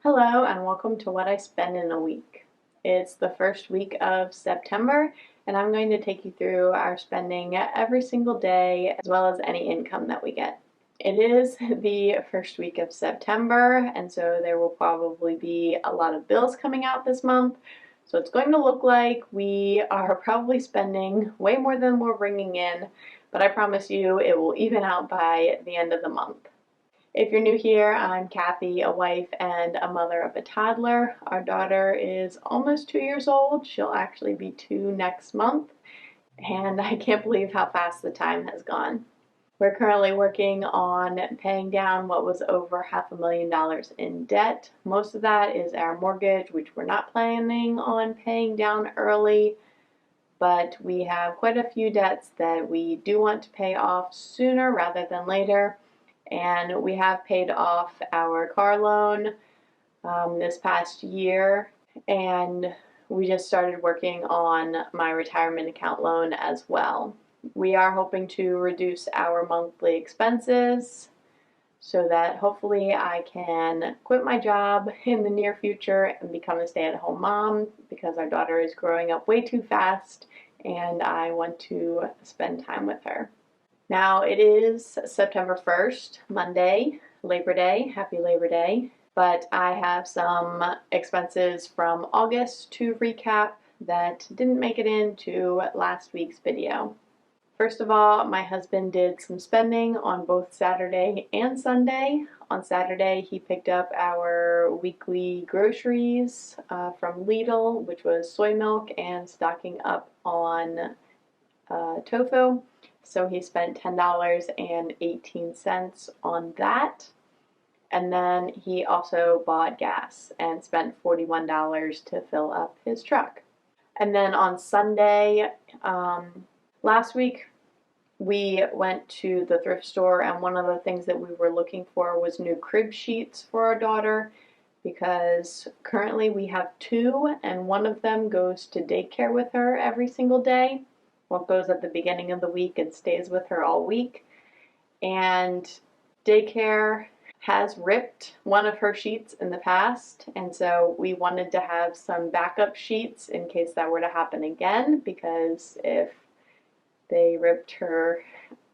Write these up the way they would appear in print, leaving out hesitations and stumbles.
Hello and welcome to What I Spend in a Week. It's the first week of September and I'm going to take you through our spending every single day as well as any income that we get. It is the first week of September and so there will probably be a lot of bills coming out this month. So it's going to look like we are probably spending way more than we're bringing in, but I promise you it will even out by the end of the month. If you're new here, I'm Kathy, a wife and a mother of a toddler. Our daughter is almost 2 years old. She'll actually be 2 next month, and I can't believe how fast the time has gone. We're currently working on paying down what was over $500,000 in debt. Most of that is our mortgage, which we're not planning on paying down early, but we have quite a few debts that we do want to pay off sooner rather than later. And we have paid off our car loan this past year, and we just started working on my retirement account loan as well. We are hoping to reduce our monthly expenses so that hopefully I can quit my job in the near future and become a stay-at-home mom because our daughter is growing up way too fast and I want to spend time with her. Now it is September 1st, Monday, Labor Day. Happy Labor Day. But I have some expenses from August to recap that didn't make it into last week's video. First of all, my husband did some spending on both Saturday and Sunday. On Saturday, he picked up our weekly groceries from Lidl, which was soy milk and stocking up on tofu. So he spent $10.18 on that. And then he also bought gas and spent $41 to fill up his truck. And then on Sunday, last week, we went to the thrift store and one of the things that we were looking for was new crib sheets for our daughter because currently we have 2 and one of them goes to daycare with her every single day. What goes at the beginning of the week and stays with her all week. And daycare has ripped one of her sheets in the past, and so we wanted to have some backup sheets in case that were to happen again, because if they ripped her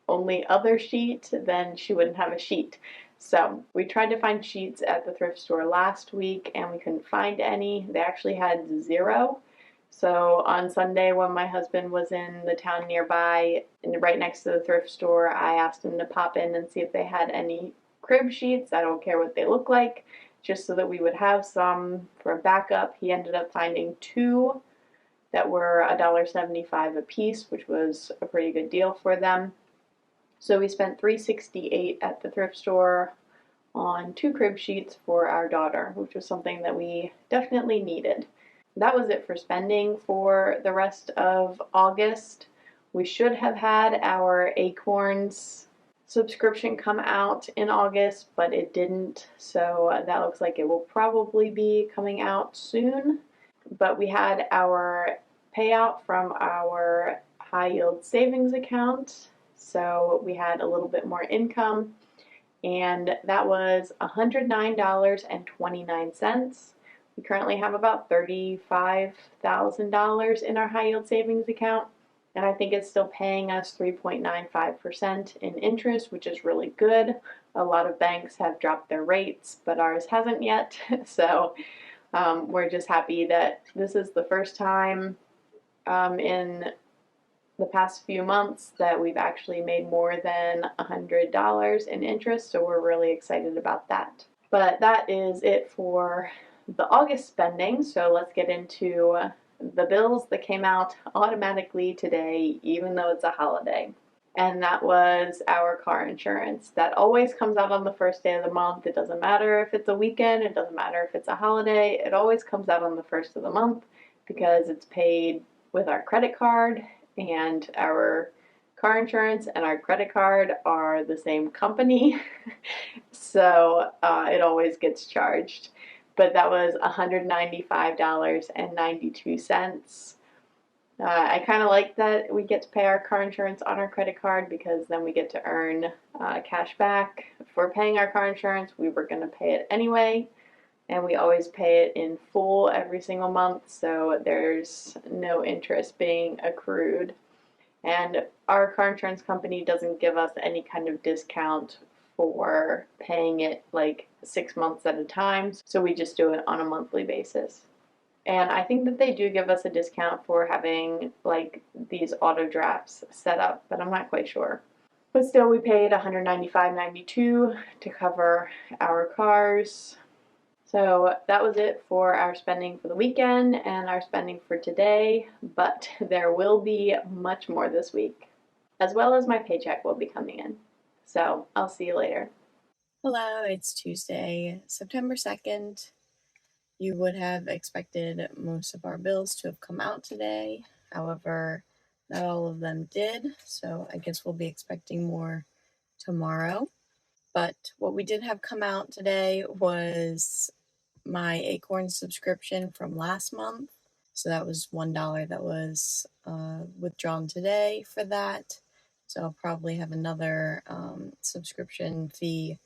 only other sheet, then she wouldn't have a sheet. So we tried to find sheets at the thrift store last week and we couldn't find any. They actually had 0. So on Sunday when my husband was in the town nearby, and right next to the thrift store, I asked him to pop in and see if they had any crib sheets. I don't care what they look like, just so that we would have some for backup. He ended up finding 2 that were $1.75 a piece, which was a pretty good deal for them. So we spent $3.68 at the thrift store on 2 crib sheets for our daughter, which was something that we definitely needed. That was it for spending for the rest of August. We should have had our Acorns subscription come out in August, but it didn't, so that looks like it will probably be coming out soon. But we had our payout from our high yield savings account, so we had a little bit more income, and that was $109.29. We currently have about $35,000 in our high yield savings account, and I think it's still paying us 3.95% in interest, which is really good. A lot of banks have dropped their rates, but ours hasn't yet. So we're just happy that this is the first time in the past few months that we've actually made more than $100 in interest, so we're really excited about that. But that is it for the August spending, so let's get into the bills that came out automatically today, even though it's a holiday. And that was our car insurance. That always comes out on the first day of the month. It doesn't matter if it's a weekend, it doesn't matter if it's a holiday, it always comes out on the first of the month because it's paid with our credit card, and our car insurance and our credit card are the same company, so it always gets charged. But that was $195.92. I kind of like that we get to pay our car insurance on our credit card because then we get to earn cash back for paying our car insurance. We were going to pay it anyway, and we always pay it in full every single month, so there's no interest being accrued. And our car insurance company doesn't give us any kind of discount for paying it like 6 months at a time, so we just do it on a monthly basis. And I think that they do give us a discount for having like these auto drafts set up, but I'm not quite sure. But still, we paid $195.92 to cover our cars. So that was it for our spending for the weekend and our spending for today, but there will be much more this week, as well as my paycheck will be coming in. So I'll see you later. Hello, it's Tuesday, September 2nd. You would have expected most of our bills to have come out today. However, not all of them did, so I guess we'll be expecting more tomorrow. But what we did have come out today was my Acorn subscription from last month. So that was $1 that was withdrawn today for that. So I'll probably have another subscription fee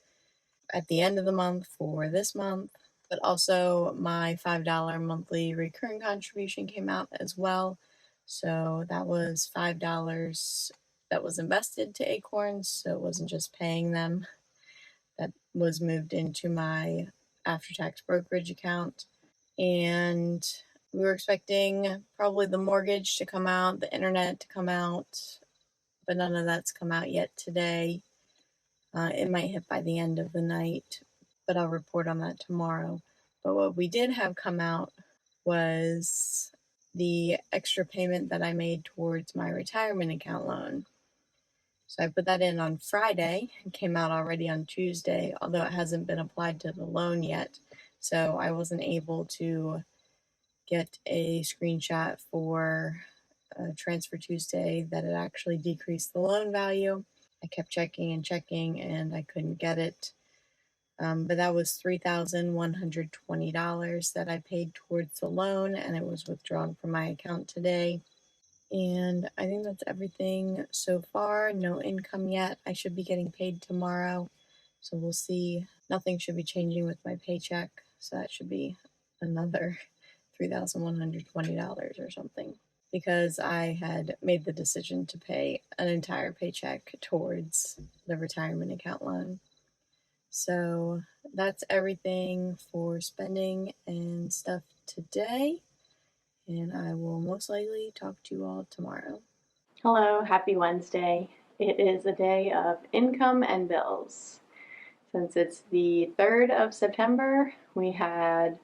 at the end of the month for this month. But also my $5 monthly recurring contribution came out as well. So that was $5 that was invested to Acorns, so it wasn't just paying them. That was moved into my after-tax brokerage account. And we were expecting probably the mortgage to come out, the internet to come out, but none of that's come out yet today. It might hit by the end of the night, but I'll report on that tomorrow. But what we did have come out was the extra payment that I made towards my retirement account loan. So I put that in on Friday. It came out already on Tuesday, although it hasn't been applied to the loan yet. So I wasn't able to get a screenshot for Transfer Tuesday that it actually decreased the loan value. I kept checking and I couldn't get it. But that was $3,120 that I paid towards the loan, and it was withdrawn from my account today. And I think that's everything so far. No income yet. I should be getting paid tomorrow, so we'll see. Nothing should be changing with my paycheck, so that should be another $3,120 or something, because I had made the decision to pay an entire paycheck towards the retirement account loan. So that's everything for spending and stuff today, and I will most likely talk to you all tomorrow. Hello, happy Wednesday. It is a day of income and bills. Since it's the 3rd of September, we had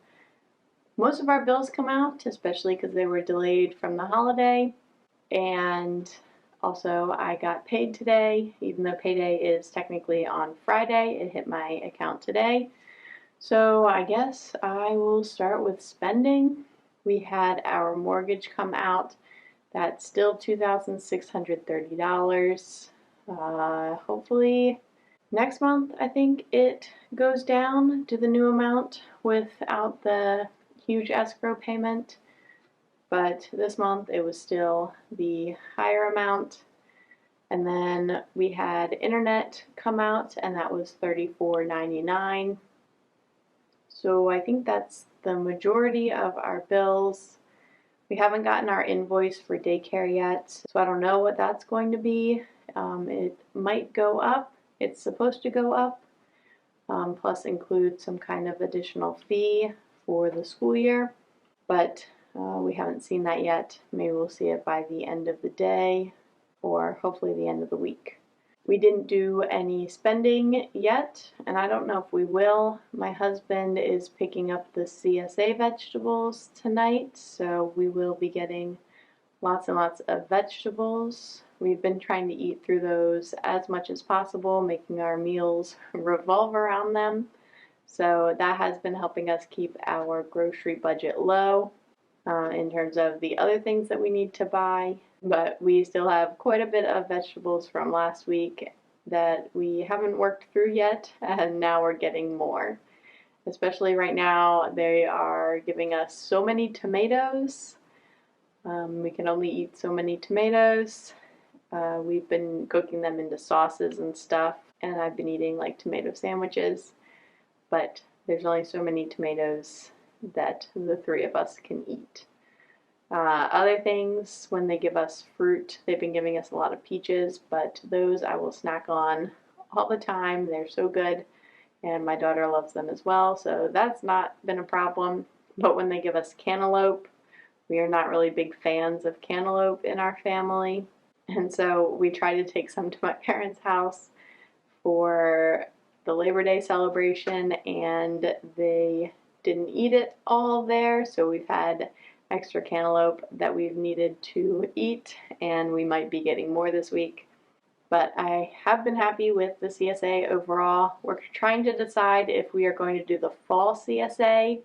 most of our bills come out, especially because they were delayed from the holiday. And also, I got paid today, even though payday is technically on Friday. It hit my account today. So I guess I will start with spending. We had our mortgage come out. That's still $2,630. Hopefully next month, I think it goes down to the new amount without the huge escrow payment. But this month it was still the higher amount. And then we had internet come out, and that was $34.99. So I think that's the majority of our bills. We haven't gotten our invoice for daycare yet, so I don't know what that's going to be. It might go up. It's supposed to go up, plus include some kind of additional fee for the school year. But we haven't seen that yet. Maybe we'll see it by the end of the day, or hopefully the end of the week. We didn't do any spending yet, and I don't know if we will. My husband is picking up the CSA vegetables tonight, so we will be getting lots and lots of vegetables. We've been trying to eat through those as much as possible, making our meals revolve around them. So that has been helping us keep our grocery budget low in terms of the other things that we need to buy. But we still have quite a bit of vegetables from last week that we haven't worked through yet, and now we're getting more. Especially right now, they are giving us so many tomatoes. We can only eat so many tomatoes. We've been cooking them into sauces and stuff, and I've been eating like tomato sandwiches. But there's only so many tomatoes that the three of us can eat. Other things, when they give us fruit, they've been giving us a lot of peaches, but those I will snack on all the time. They're so good, and my daughter loves them as well, so that's not been a problem. But when they give us cantaloupe, we are not really big fans of cantaloupe in our family, and so we try to take some to my parents' house for the Labor Day celebration, and they didn't eat it all there, so we've had extra cantaloupe that we've needed to eat, and we might be getting more this week. But I have been happy with the CSA overall. We're trying to decide if we are going to do the fall CSA.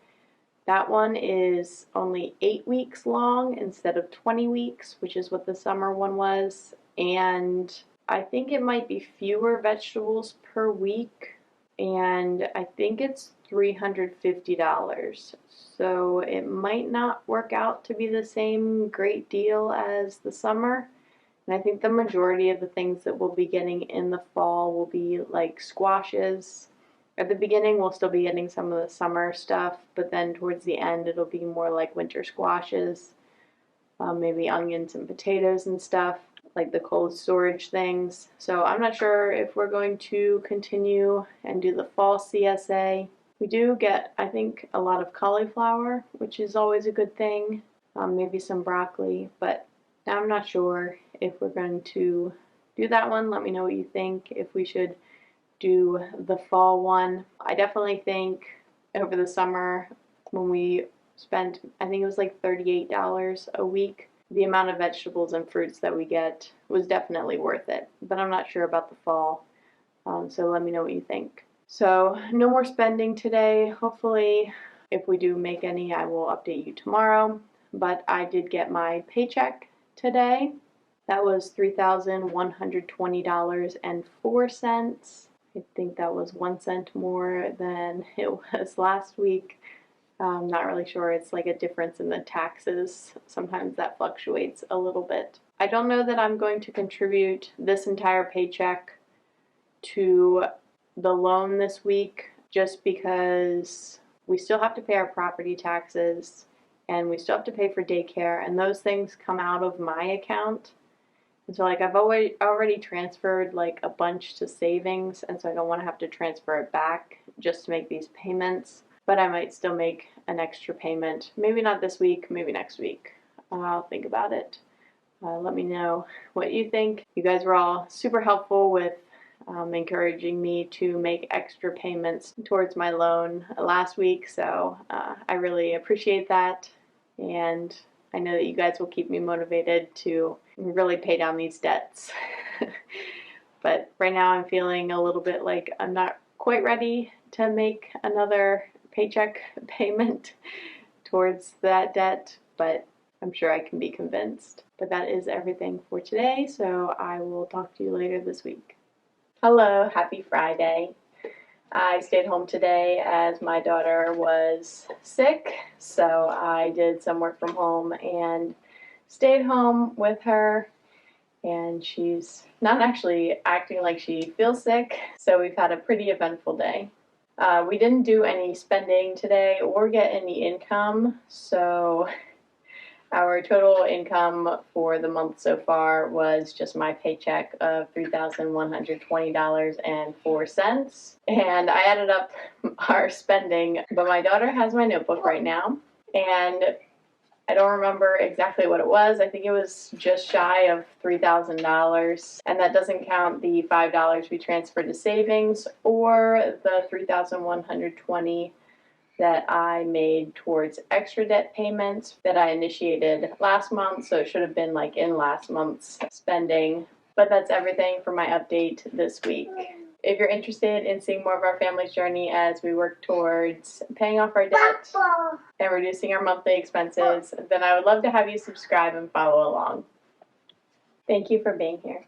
That one is only 8 weeks long instead of 20 weeks, which is what the summer one was. And I think it might be fewer vegetables per week, and I think it's $350. So it might not work out to be the same great deal as the summer. And I think the majority of the things that we'll be getting in the fall will be like squashes. At the beginning, we'll still be getting some of the summer stuff, but then towards the end, it'll be more like winter squashes, maybe onions and potatoes and stuff, like the cold storage things. So I'm not sure if we're going to continue and do the fall CSA. We do get, I think, a lot of cauliflower, which is always a good thing, maybe some broccoli, but I'm not sure if we're going to do that one. Let me know what you think, if we should do the fall one. I definitely think over the summer when we spent, I think it was like $38 a week, the amount of vegetables and fruits that we get was definitely worth it. But I'm not sure about the fall, so let me know what you think. So no more spending today. Hopefully, if we do make any, I will update you tomorrow. But I did get my paycheck today. That was $3,120.04. I think that was 1 cent more than it was last week. I'm not really sure. It's like a difference in the taxes. Sometimes that fluctuates a little bit. I don't know that I'm going to contribute this entire paycheck to the loan this week, just because we still have to pay our property taxes and we still have to pay for daycare, and those things come out of my account. And so like I've already transferred like a bunch to savings, and so I don't want to have to transfer it back just to make these payments. But I might still make an extra payment. Maybe not this week, maybe next week. I'll think about it. Let me know what you think. You guys were all super helpful with encouraging me to make extra payments towards my loan last week, so I really appreciate that, and I know that you guys will keep me motivated to really pay down these debts. But right now I'm feeling a little bit like I'm not quite ready to make another paycheck payment towards that debt, but I'm sure I can be convinced. But that is everything for today, so I will talk to you later this week. Hello, happy Friday. I stayed home today as my daughter was sick, so I did some work from home and stayed home with her, and she's not actually acting like she feels sick, so we've had a pretty eventful day. We didn't do any spending today or get any income, so our total income for the month so far was just my paycheck of $3,120.04. And I added up our spending, but my daughter has my notebook right now, and I don't remember exactly what it was. I think it was just shy of $3,000, and that doesn't count the $5 we transferred to savings or the $3,120 that I made towards extra debt payments that I initiated last month, so it should have been like in last month's spending. But that's everything for my update this week. If you're interested in seeing more of our family's journey as we work towards paying off our debt and reducing our monthly expenses, then I would love to have you subscribe and follow along. Thank you for being here.